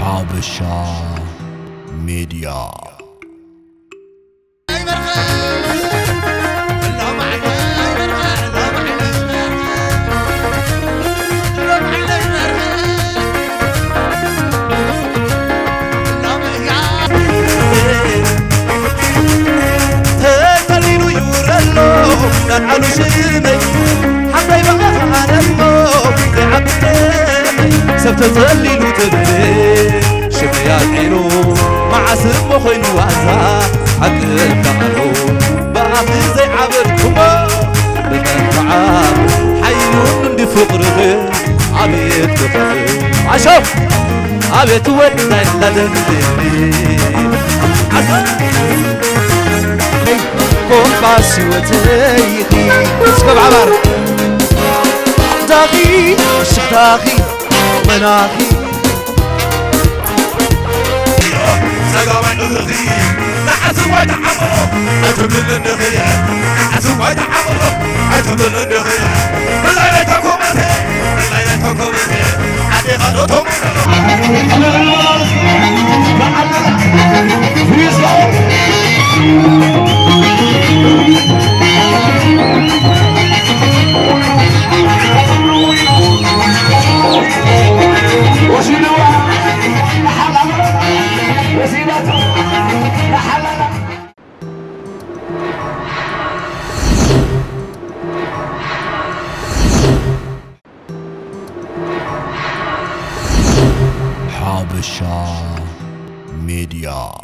حابشة ميديا. نعلو شيمي حتى يبقى عالمو لعبتي سبت تظلل وتبلي شبيات عينو مع سمو خين وعزا حق الدعالو باقي زي عبدكما بالمنفعة حيون دي فقره عبيد بفقر عشوف عبيد ودنا لدن قوم باسي وتيخي اسكب عبر داغي شخداغي مناغي سقام النغذي نحسب ويتحملوا أتمنى النغية نحسب ويتحملوا أتمنى النغية بالليلة تكومتي بالليلة تكومتي عدي غلطهم حابشة ميديا.